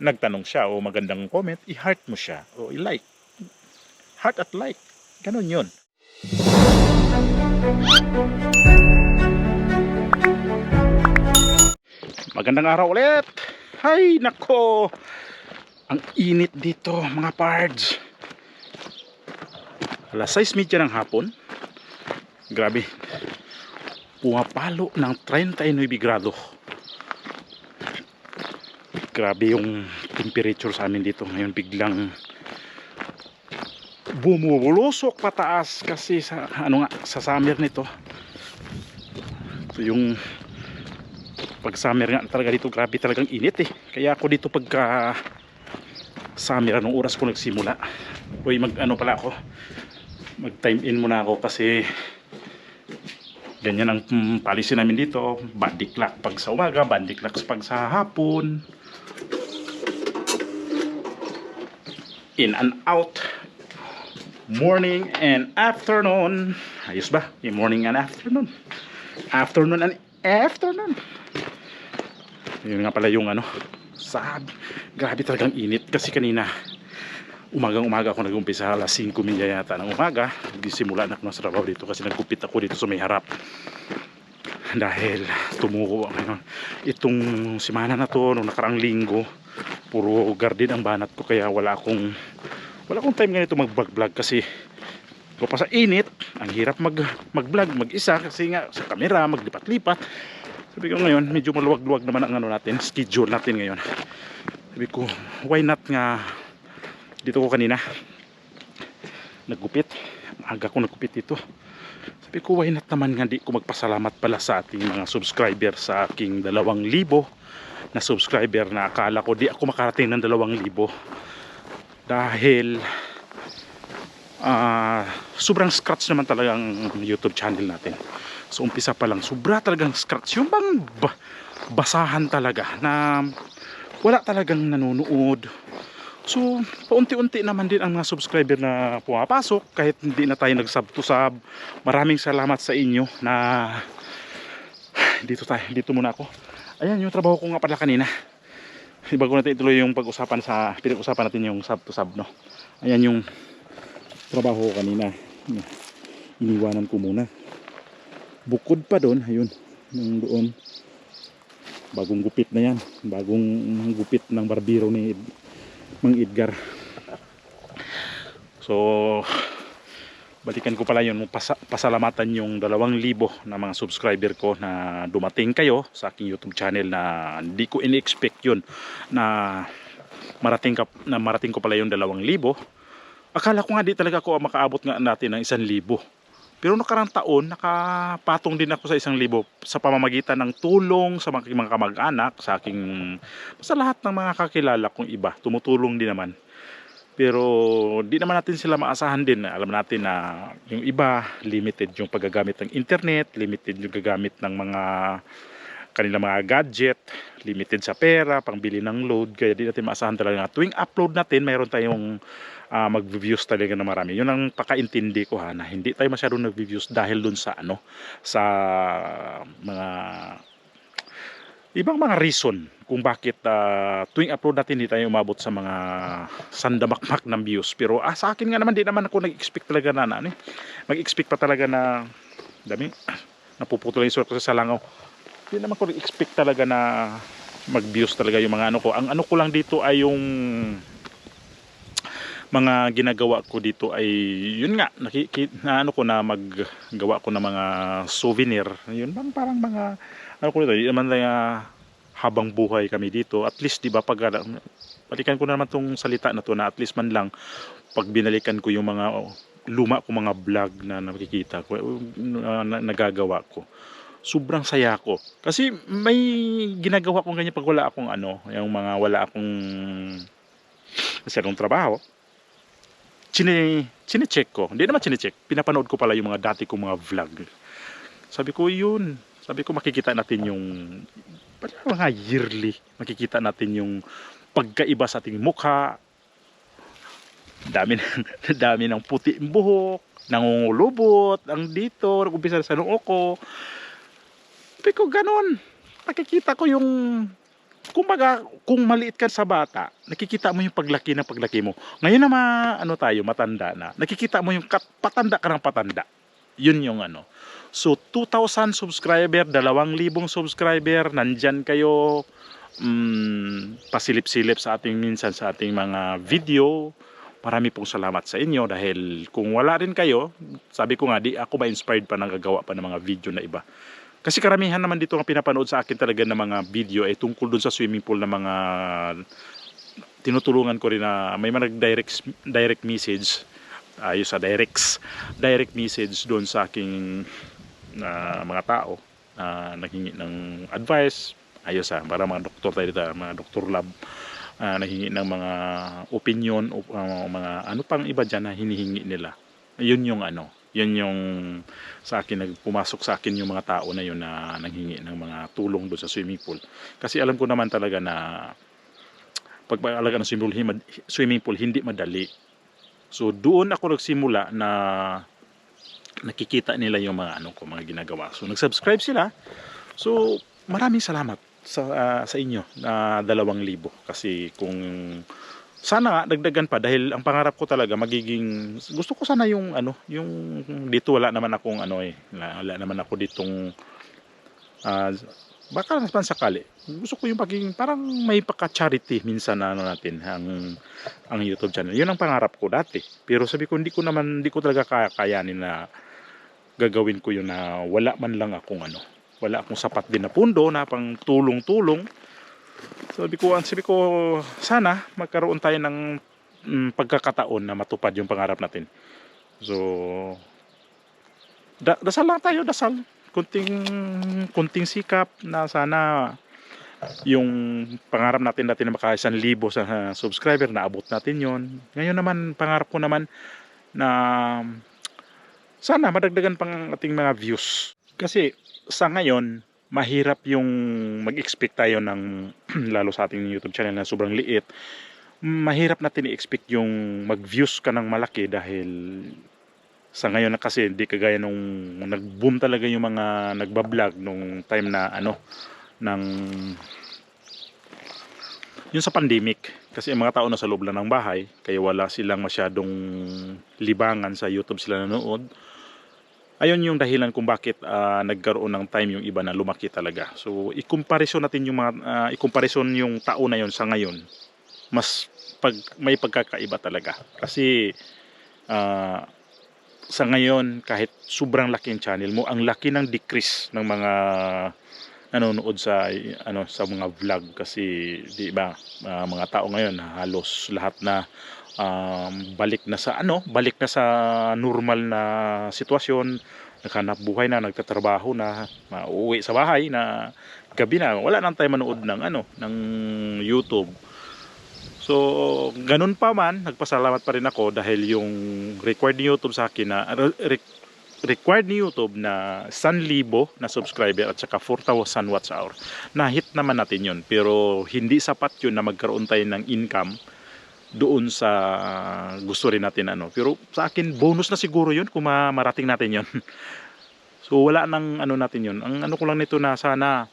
nagtanong siya o magandang comment, i-heart mo siya o i-like. Heart at like. Ganon yun. Magandang araw ulit. Hay nako, ang init dito mga pards. Alas 6:30 ng hapon. Grabe, pumapalo ng 39 grado. Grabe yung temperature sa amin dito ngayon, biglang bumubulusok pataas kasi sa sa summer nito. So yung pag summer nga talaga dito, grabe talagang init eh. Kaya ako dito pagka summer, anong oras ko nagsimula, uy mag time in muna ako kasi ganyan ang policy namin dito. Body clock pag sa umaga, body clock pag sa hapon, in and out, morning and afternoon. Ayos ba? Yung morning and afternoon, afternoon and afternoon. Yun nga pala yung grabe talagang init. Kasi kanina umaga ako nag-umpisa, alas 5:30 yata ng umaga. Nagsimula na ako ng trabaho dito kasi nagkupit ako dito sa may harap. Dahil tumuko ngayon itong semana na to, nung nakaraang linggo, puro garden ang banat ko. Kaya wala akong time ganito mag-vlog kasi pa sa init, ang hirap mag-vlog mag-isa kasi nga sa camera maglipat-lipat. Sabi ko ngayon, medyo maluwag-luwag naman ang natin, schedule natin ngayon. Sabi ko, why not nga dito ko kanina naggupit. Aga ko naggupit dito. Sabi ko, why not naman nga di ko magpasalamat pala sa ating mga subscriber, sa aking 2,000 na subscriber na akala ko di ako makarating ng 2,000 dahil sobrang scratch naman talaga ang YouTube channel natin. So umpisa pa lang, sobra talagang scratch. Yung bang basahan talaga na wala talagang nanonood. So paunti-unti naman din ang mga subscriber na pumapasok kahit hindi na tayo nag-sub to sub. Maraming salamat sa inyo na dito muna ako. Ayan yung trabaho ko nga pala kanina. Bago natin ituloy yung pinag-usapan natin yung sub to sub, no. Ayan yung trabaho ko kanina. Iniwanan ko muna. Bukod pa doon, ayun, yung doon, bagong gupit na yan, bagong gupit ng barbero ni Mang Edgar. So balikan ko pala yun, pasalamatan yung 2,000 na mga subscriber ko na dumating kayo sa aking YouTube channel na hindi ko in-expect yun na marating ko pala yung 2,000. Akala ko nga di talaga ako makaabot nga natin ng 1,000. Pero nakarang taon, nakapatong din ako sa 1,000 sa pamamagitan ng tulong sa mga kamag-anak, sa lahat ng mga kakilala kong iba. Tumutulong din naman. Pero di naman natin sila maasahan din. Alam natin na yung iba, limited yung paggagamit ng internet, limited yung gagamit ng kanilang mga gadget, limited sa pera, pangbili ng load. Kaya di natin maasahan talaga. Tuwing upload natin, mayroon tayong mag-views talaga na marami. Yun ang pakaintindi ko na hindi tayo masyadong nag-views dahil dun sa sa mga ibang mga reason kung bakit tuwing upload natin hindi tayo umabot sa mga sandamakmak ng views. Pero sa akin nga naman, di naman ako nag-expect talaga na mag-expect pa talaga na dami napuputol yung sulat ko sa langaw. Di naman ako nag-expect talaga na mag-views talaga yung mga ko. Ang ko lang dito ay yung mga ginagawa ko dito ay yun nga, maggawa ko ng mga souvenir. Yun bang parang mga yun naman lang, habang buhay kami dito. At least 'di ba, balikan ko na naman tong salita na to, na at least man lang pag binalikan ko yung mga luma ko mga vlog na nakikita ko, nagagawa ko, sobrang saya ko. Kasi may ginagawa kong ganyan pag wala akong yung mga wala akong masyadong trabaho. Chine-check ko. Hindi naman chine-check. Pinapanood ko pala yung mga dati kong mga vlog. Sabi ko makikita natin yung mga yearly. Makikita natin yung pagkaiba sa ating mukha. Dami ng puti ang buhok, nangungulubot, ang dito, nag-umpisa sa noo ko. Sabi ko ganon. Nakikita ko yung kumbaga, kung maliit ka sa bata, nakikita mo yung paglaki mo. Ngayon na ano tayo, matanda na, nakikita mo yung patanda ka ng patanda. Yun yung ano. So, 2,000 subscriber, 2,000 subscriber, nandyan kayo, pasilip-silip sa ating minsan sa ating mga video. Marami pong salamat sa inyo dahil kung wala rin kayo, sabi ko nga, di ako ma-inspired pa ng gagawa pa ng mga video na iba. Kasi karamihan naman dito ang pinapanood sa akin talaga ng mga video ay tungkol dun sa swimming pool na mga tinutulungan ko rin na may mga direct message, ayos sa direct message doon sa aking mga tao na naghingi ng advice, ayos para mga doktor tayo dito, mga doktor lab, naghingi ng mga opinion o mga ano pang iba dyan na hinihingi nila. Yun yung ano, yun yung sa akin, pumasok sa akin yung mga tao na yun na nanghingi ng mga tulong doon sa swimming pool. Kasi alam ko naman talaga na pag-aalaga ng swimming pool hindi madali. So doon ako nagsimula na nakikita nila yung mga ano ko, mga ginagawa. So nag-subscribe sila. So maraming salamat sa inyo na 2,000. Kasi kung sana nga dagdagan pa, dahil ang pangarap ko talaga magiging, gusto ko sana yung ano, yung dito wala naman akong ano wala naman ako ditong baka naman sakali. Gusto ko yung pagiging parang may pagka-charity minsan na ano natin ang YouTube channel. Yun ang pangarap ko dati. Pero sabi ko hindi ko talaga kakayanin na gagawin ko yun na wala man lang akong ano, wala akong sapat din na pundo na pang tulong-tulong. Sabi ko sana magkaroon tayo ng pagkakataon na matupad yung pangarap natin. So dasal lang tayo, dasal. Kunting sikap na sana yung pangarap natin na maka 1,000 sa subscriber, naabot natin yon. Ngayon naman, pangarap ko naman na sana madagdagan pang ating mga views. Kasi sa ngayon, mahirap yung mag-expect tayo ng lalo sa ating YouTube channel na sobrang liit. Mahirap natin i-expect yung mag-views ka ng malaki dahil sa ngayon na kasi hindi kagaya nung nag-boom talaga yung mga nagbablog nung time na ano ng yung sa pandemic. Kasi ang mga tao na sa loob lang ng bahay, kaya wala silang masyadong libangan sa YouTube sila nanood. Ayun yung dahilan kung bakit nagkaroon ng time yung iba na lumaki talaga. So i-comparison natin yung mga i-comparison yung taon na yon sa ngayon. Mas may pagkakaiba talaga. Kasi sa ngayon kahit sobrang laki yung channel mo, ang laki ng decrease ng mga nanonood sa sa mga vlog kasi di ba mga tao ngayon halos lahat na balik na sa normal na sitwasyon, naghanap buhay na, nagtatrabaho na, mauwi sa bahay na gabi na, wala nang tayo manood ng YouTube. So ganun pa man, nagpasalamat pa rin ako dahil yung required ni YouTube sa akin na required ni YouTube na 1,000 na subscriber at saka 4,000 watch hour, na hit naman natin yun, pero hindi sapat yun na magkaroon tayo ng income doon sa gusto rin natin pero sa akin bonus na siguro yun kung marating natin yun. So wala nang natin yun. Ang ko lang nito na sana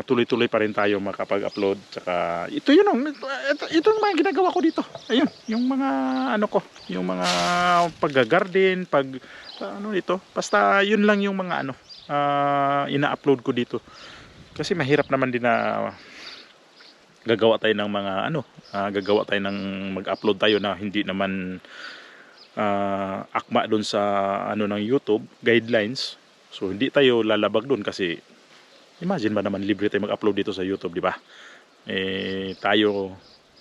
tuloy-tuloy pa rin tayo makapag-upload, saka ito yung mga ginagawa ko dito. Ayun yung mga yung mga pag-garden, ito, basta yun lang yung mga ina-upload ko dito. Kasi mahirap naman din na gagawa tayo ng mga mag-upload tayo na hindi naman akma doon sa ng YouTube guidelines. So hindi tayo lalabag doon kasi imagine ba naman libre tayo mag-upload dito sa YouTube, di ba? Tayo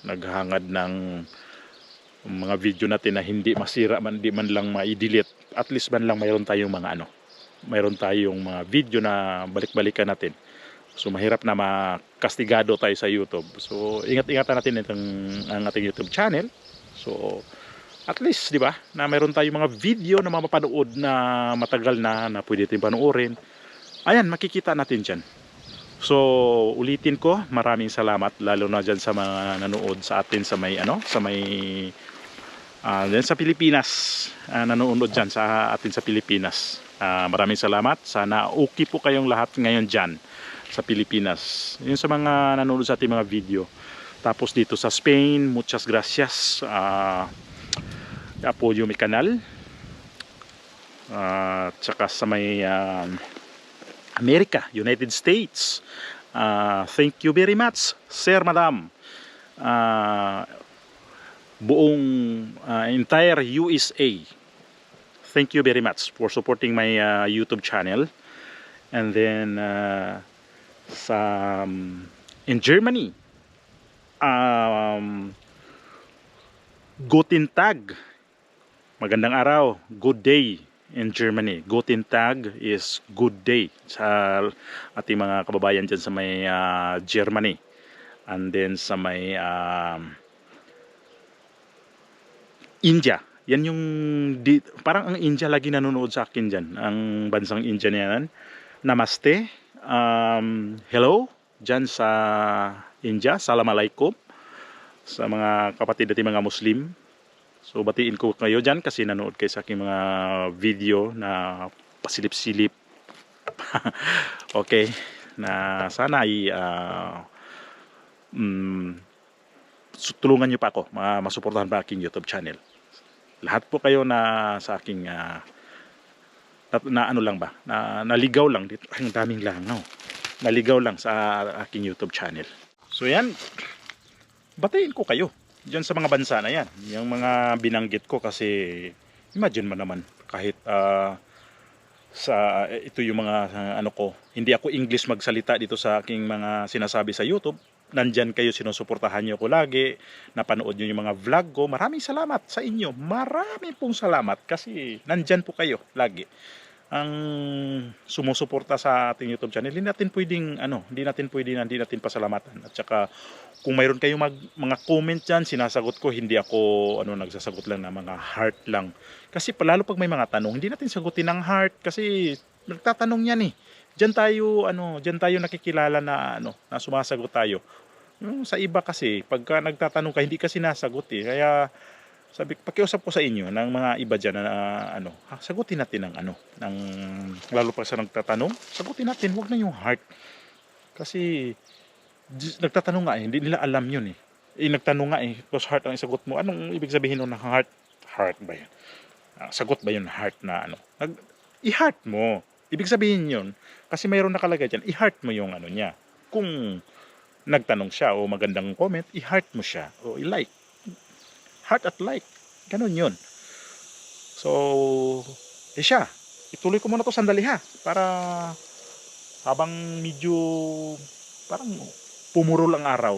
naghahangad ng mga video natin na hindi masira man, di man lang ma-delete. At least man lang mayroon tayong mga mayroon tayong mga video na balik-balikan natin. So mahirap na makastigado tayo sa YouTube. So ingat-ingatan natin ang ating YouTube channel. So at least, di ba, na mayroon tayong mga video na mapapanood na matagal na pwede tayong panoorin. Ayan, makikita natin dyan. So ulitin ko, maraming salamat lalo na dyan sa mga nanood sa atin sa may dyan sa Pilipinas, nanonood dyan sa atin sa Pilipinas. Maraming salamat. Sana okay po kayong lahat ngayon dyan. sa Pilipinas. Yun sa mga nanonood sa ating mga video. Tapos dito sa Spain, muchas gracias. Apoyo mi kanal. Tsaka sa may America, United States. Thank you very much, sir, madam. Buong entire USA. Thank you very much for supporting my YouTube channel. And then in Germany, Guten Tag, magandang araw, good day in Germany. Guten Tag is good day sa ating mga kababayan dyan sa may Germany. And then sa may India. Yan yung parang ang India lagi nanonood sa akin dyan. Ang bansang India na yan. Namaste. Hello dyan sa India. Assalamualaikum sa mga kapatid natin mga Muslim. So batiin ko kayo dyan kasi nanood kayo sa aking mga video na pasilip-silip. Okay. Na sana ay tulungan nyo pa ako. Masuportahan pa aking YouTube channel. Lahat po kayo na sa aking na ano lang ba, naligaw lang dito. Ang daming langaw. Naligaw lang sa aking YouTube channel. So yan, batiin ko kayo diyan sa mga bansa na yan. Yung mga binanggit ko kasi imagine mo naman kahit ito yung mga ano ko, hindi ako English magsalita dito sa aking mga sinasabi sa YouTube. Nandyan kayo, sinusuportahan nyo ko lagi, napanood nyo yung mga vlog ko. Maraming salamat sa inyo. Maraming pong salamat kasi nandyan po kayo lagi. Ang sumusuporta sa ating YouTube channel, hindi natin pwedeng pasalamatan. At saka kung mayroon kayong mga comment dyan, sinasagot ko, hindi ako nagsasagot lang ng mga heart lang. Kasi lalo pag may mga tanong, hindi natin sagutin ng heart kasi nagtatanong yan eh. Diyan tayo nakikilala na na sumasagot tayo. Sa iba kasi pagka nagtatanong ka hindi ka sinasagot eh. Kaya pakiusap ko sa inyo ng mga iba diyan na sagutin natin ng lalo pa sa nagtatanong, sagutin natin, wag na yung heart. Kasi nagtatanong nga hindi nila alam yun eh. Nagtanong nga tapos heart ang isagot mo. Anong ibig sabihin ng heart? Heart ba yan? Sagot ba yun heart na i-heart mo. Ibig sabihin yun, kasi mayroon nakalagay dyan, i-heart mo yung niya. Kung nagtanong siya o magandang comment, i-heart mo siya o i-like. Heart at like. Ganun yun. So, siya. Ituloy ko muna to sandali ha. Para habang medyo parang pumurol ang araw.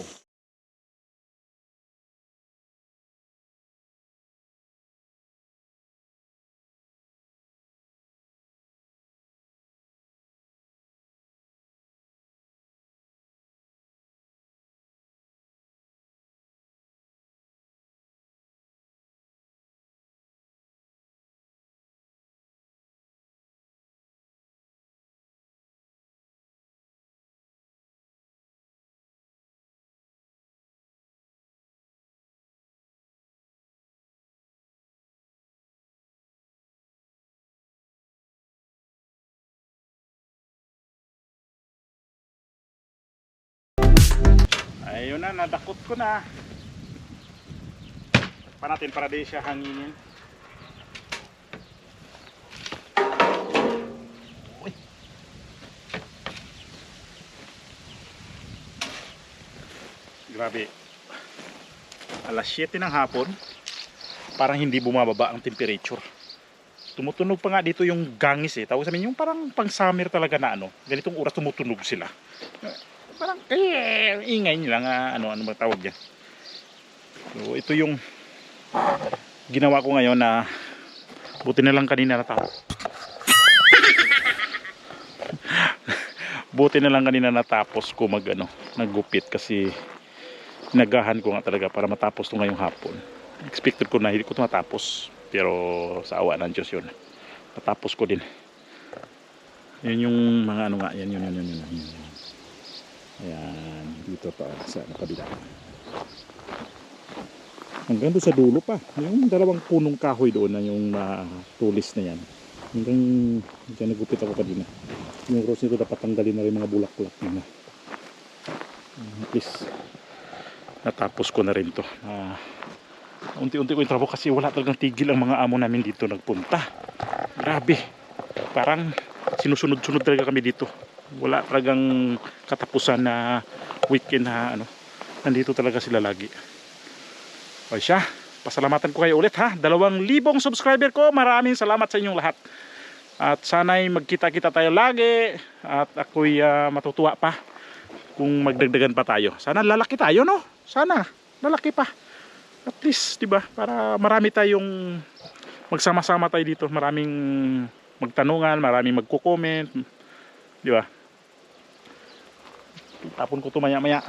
Ayun na, nadakot ko na. Pa natin para di siya hanginin. Uy. Grabe. Alas 7 ng hapon, parang hindi bumababa ang temperature. Tumutunog pa nga dito yung gangis eh. Tawag sa amin yung parang pang summer talaga na ganitong oras tumutunog sila. Parang ingay nila nga ano ba tawag diyan. So ito yung ginawa ko ngayon na buti na lang kanina natapos. Buti na lang kanina natapos ko naggupit kasi nagahan ko nga talaga para matapos to ngayong hapon. Expected ko na hindi ko ito matapos, pero sa awa ng Diyos yun matapos ko din. Yun yung mga yan yun. Ayan, dito pa sa kabila. Hanggang doon sa dulo pa. Yung dalawang punong kahoy doon na yung tulis na yan. Hanggang dyan nagupit ako kanina. Yung rose nito dapat tanggalin na rin mga bulaklak na. At least natapos ko na rin to. Unti-unti ko yung trabaho kasi wala talagang tigil ang mga amo namin dito nagpunta. Grabe, parang sinusunod-sunod talaga kami dito. Wala talagang katapusan na weekend na ano. Nandito talaga sila lagi. O siya, pasalamatan ko kayo ulit ha. 2,000 subscriber ko. Maraming salamat sa inyong lahat. At sana'y magkita-kita tayo lagi. At ako'y matutuwa pa kung magdagdagan pa tayo. Sana lalaki tayo, no? Sana lalaki pa. At least, 'di ba? Para marami tayong magsama-sama tayo dito. Maraming magtanungan, maraming magko-comment, 'di ba? Tapon ko 'to maya-maya.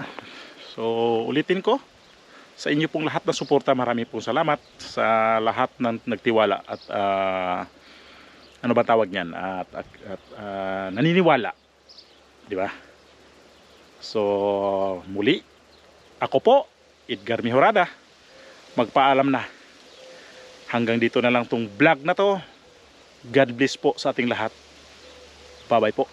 So, ulitin ko, sa inyo pong lahat na suporta, marami pong salamat sa lahat ng nagtiwala at ano ba tawag niyan? At naniniwala, 'di ba? So, muli ako po, Edgar Mejorada, magpaalam na. Hanggang dito na lang tong vlog na to. God bless po sa ating lahat. Bye bye po.